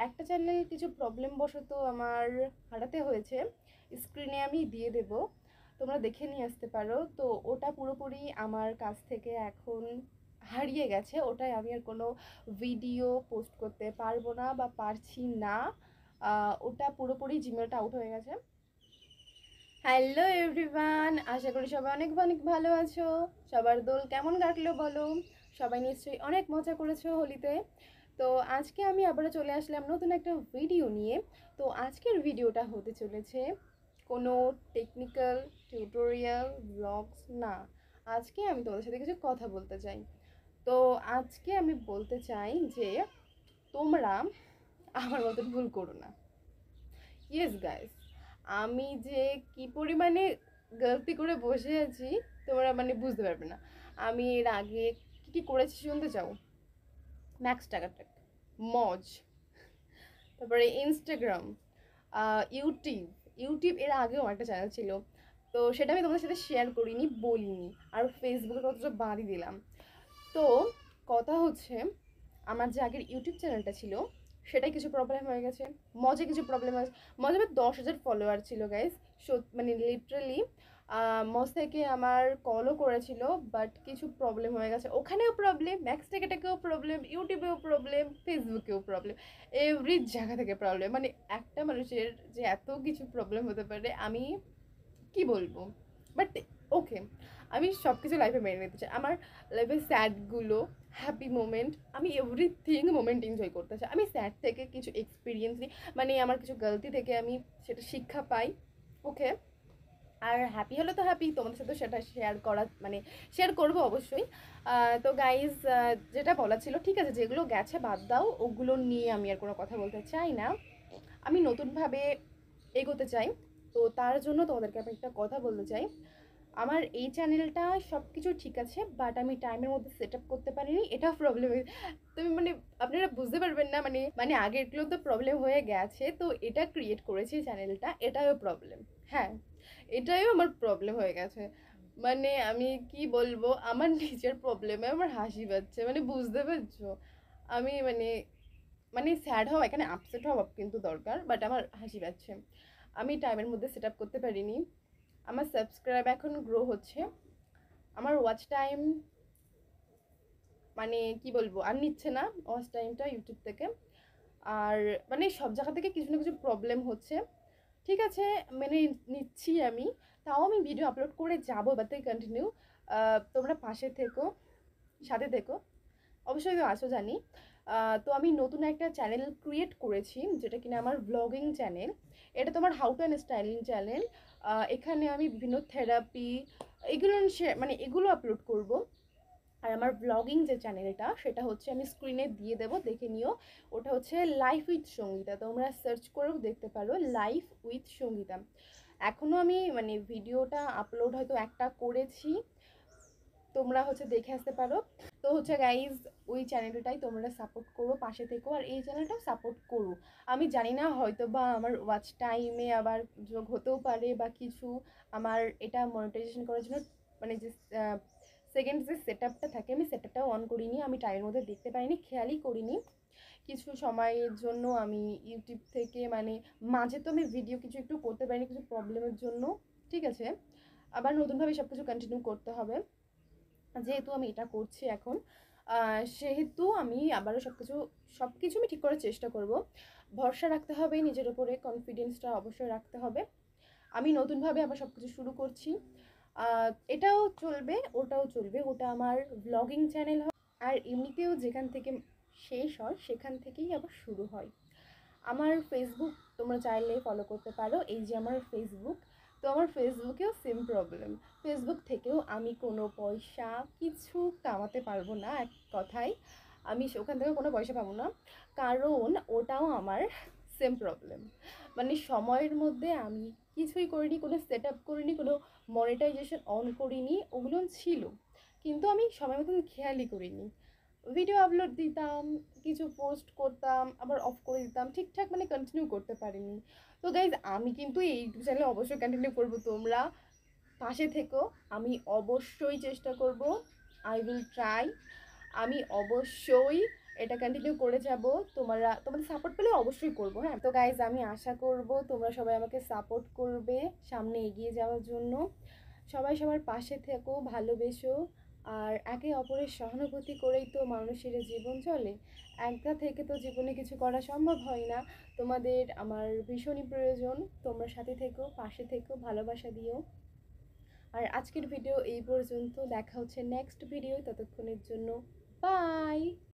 একটা চ্যানেল কিছু প্রবলেম বশত আমার হারাতে হয়েছে, স্ক্রিনে আমি দিয়ে দেব, তোমরা দেখে নিয়ে আসতে পারো। তো ওটা পুরোপুরি আমার কাছ থেকে এখন হারিয়ে গেছে, ওটাই আমি আর কোনো ভিডিও পোস্ট করতে পারবো না বা পারছি না। ওটা পুরোপুরি জিমেলটা আউট হয়ে গেছে। হ্যালো এভরিওয়ান, আশা করি সবাই অনেক অনেক ভালো আছো। সবার দোল কেমন কাটলো বলো? সবাই নিশ্চয়ই অনেক মজা করেছো হোলিতে। তো আজকে আমি আবারও চলে আসলাম নতুন একটা ভিডিও নিয়ে। তো আজকের ভিডিওটা হতে চলেছে কোনো টেকনিক্যাল টিউটোরিয়াল ব্লগস না। আজকে আমি তোমাদের সাথে কিছু কথা বলতে চাই। তো আজকে আমি বলতে চাই যে তোমরা আমার মতন ভুল করো না। ইয়েস গাইস, আমি যে কি পরিমাণে গলতি করে বসে আছি তোমরা মানে বুঝতে পারবে না। আমি এর আগে কি কি করেছি শুনতে চাও? ম্যাক্স টাকাটাক, মজ, তারপরে ইনস্টাগ্রাম, ইউটিউব। ইউটিউব এর আগেও একটা চ্যানেল ছিল, তো সেটা আমি তোমাদের সাথে শেয়ার করিনি, বলিনি। আর ফেসবুকের কথা তো বাদই দিলাম। তো কথা হচ্ছে, আমার যে আগের ইউটিউব চ্যানেলটা ছিল সেটাই কিছু প্রবলেম হয়ে গেছে। মজে কিছু প্রবলেম আছে। মজে আমার 10,000 ফলোয়ার ছিল গাইস, মানে লিটারালি মজ থেকে আমার কলও করেছিল, বাট কিছু প্রবলেম হয়ে গেছে। ওখানেও প্রবলেম, ম্যাক্স টেকেও প্রবলেম, ইউটিউবেও প্রবলেম, ফেসবুকেও প্রবলেম, এভরি জায়গা থেকে প্রবলেম। মানে একটা মানুষের যে এত কিছু প্রবলেম হতে পারে আমি কি বলবো। বাট ওকে, আমি সব কিছু লাইফে মেনে নিতে চাই। আমার লাইফে স্যাডগুলো, হ্যাপি মোমেন্ট, আমি এভরিথিং মোমেন্ট এনজয় করতে চাই। আমি স্যাড থেকে কিছু এক্সপিরিয়েন্স নিই, মানে আমার কিছু গলতি থেকে আমি সেটা শিক্ষা পাই। ওকে, আর হ্যাপি হলে তো হ্যাপি, তোমাদের সাথে সেটা শেয়ার করা মানে শেয়ার করবো অবশ্যই। তো গাইজ, যেটা বলা ছিল ঠিক আছে, যেগুলো গেছে বাদ দাও, ওগুলো নিয়ে আমি আর কোনো কথা বলতে চাই না। আমি নতুনভাবে এগোতে চাই। তো তার জন্য তোমাদেরকে আমি একটা কথা বলতে চাই। আমার এই চ্যানেলটা সব কিছু ঠিক আছে, বাট আমি টাইমের মধ্যে সেট আপ করতে পারিনি, এটা প্রবলেম। তুমি মানে আপনারা বুঝতে পারবেন না, মানে মানে আগেরগুলো তো প্রবলেম হয়ে গেছে, তো এটা ক্রিয়েট করেছি চ্যানেলটা, এটাও প্রবলেম। হ্যাঁ, এটাইও আমার প্রবলেম হয়ে গেছে। মানে আমি কি বলবো, আমার নিজের প্রবলেমে আমার হাসি পাচ্ছে, মানে বুঝতে পারছো? আমি মানে মানে স্যাড হওয়া, এখানে আপসেট হওয়া কিন্তু দরকার, বাট আমার হাসি পাচ্ছে। আমি টাইমের মধ্যে সেট আপ করতে পারিনি। আমার সাবস্ক্রাইব এখন গ্রো হচ্ছে, আমার ওয়াচ টাইম মানে কি বলবো আর নিচ্ছে না ওয়াচ টাইমটা ইউটিউব থেকে। আর মানে সব জায়গা থেকে কিছু না কিছু প্রবলেম হচ্ছে। ঠিক আছে, মেনে নিচ্ছি আমি। তাও আমি ভিডিও আপলোড করে যাবো, এবার থেকে কন্টিনিউ। তোমরা পাশে থেকো, সাথে থেকো, অবশ্যই তো আছো জানি। তো আমি নতুন একটা চ্যানেল ক্রিয়েট করেছি, যেটা কিনা আমার ব্লগিং চ্যানেল। এটা তোমার how to and styling channel. এখানে আমি বিভিন্ন থেরাপি এগুলো মানে এগুলো আপলোড করব। আর আমার ব্লগিং যে চ্যানেলটা সেটা হচ্ছে, আমি স্ক্রিনে দিয়ে দেবো, দেখে নিও। ওটা হচ্ছে লাইফ উইথ সঙ্গীতা, তোমরা সার্চ করেও দেখতে পারো, লাইফ উইথ সঙ্গীতা। এখনও আমি মানে ভিডিওটা আপলোড হয়তো একটা করেছি, তোমরা হচ্ছে দেখে আসতে পারো। তো হচ্ছে গাইজ, ওই চ্যানেলটাই তোমরা সাপোর্ট করো, পাশে থেকো, আর এই চ্যানেলটাও সাপোর্ট করো। আমি জানি না, হয়তো বা আমার ওয়াচ টাইমে আবার যোগ হতেও পারে বা কিছু। আমার এটা মনিটাইজেশন করার জন্য মানে যে সেকেন্ড যে সেট আপটা থাকে, আমি সেট আপটাও অন করিনি, আমি টাইমের মধ্যে দেখতে পাইনি, খেয়ালই করিনি। কিছু সময়ের জন্য আমি ইউটিউব থেকে মানে মাঝে তো আমি ভিডিও কিছু একটু করতে পারিনি কিছু প্রবলেমের জন্য। ঠিক আছে, আবার নতুনভাবে সব কিছু কন্টিনিউ করতে হবে। যেহেতু আমি এটা করছি এখন, সেহেতু আমি আবারও সব কিছু আমি ঠিক করার চেষ্টা করব। ভরসা রাখতে হবে নিজের উপরে, কনফিডেন্সটা অবশ্যই রাখতে হবে। আমি নতুনভাবে আবার সব কিছু শুরু করছি। এটাও চলবে, ওটাও চলবে, ওটা আমার ব্লগিং চ্যানেল হয়। আর এমনিতেও যেখান থেকে শেষ হয় সেখান থেকেই আবার শুরু হয়। আমার ফেসবুক তোমরা চাইলে ফলো করতে পারো, এই যে আমার ফেসবুক। তো আমার ফেসবুকেও সেম প্রবলেম, ফেসবুক থেকেও আমি কোনো পয়সা কিছু কামাতে পারবো না, এক কথায় আমি ওখান থেকে কোনো পয়সা পাবো না, কারণ ওটাও আমার সেম প্রবলেম। মানে সময়ের মধ্যে আমি কিছুই করিনি, কোনো সেট আপ করিনি, কোনো মনিটাইজেশন অন করিনি, ওগুলো ছিল কিন্তু আমি সময় মতন খেয়ালই করিনি। ভিডিও আপলোড দিতাম, কিছু পোস্ট করতাম, আবার অফ করে দিতাম, ঠিকঠাক মানে কন্টিনিউ করতে পারিনি। তো গাইজ, আমি কিন্তু এই ইউটিউব চ্যানেলে অবশ্যই কন্টিনিউ করবো, তোমরা পাশে থেকো। আমি অবশ্যই চেষ্টা করব, আই উইল ট্রাই। আমি অবশ্যই এটা কন্টিনিউ করে যাব। তোমাদের সাপোর্ট পেলে অবশ্যই করব, হ্যাঁ। তো গাইজ, আমি আশা করব তোমরা সবাই আমাকে সাপোর্ট করবে সামনে এগিয়ে যাওয়ার জন্য। সবাই সবার পাশে থেকো, ভালোবেসো। আর একে অপরের সহানুভূতি করেই তো মানুষের জীবন চলে। একা থেকে তো জীবনে কিছু করা সম্ভব হয় না। তোমাদের আমার ভীষণই প্রয়োজন। তোমরা সাথে থেকো, পাশে থেকো, ভালোবাসা দিও। আর আজকের ভিডিও এই পর্যন্ত। দেখা হচ্ছে নেক্সট ভিডিও। ততক্ষণের জন্য বাই।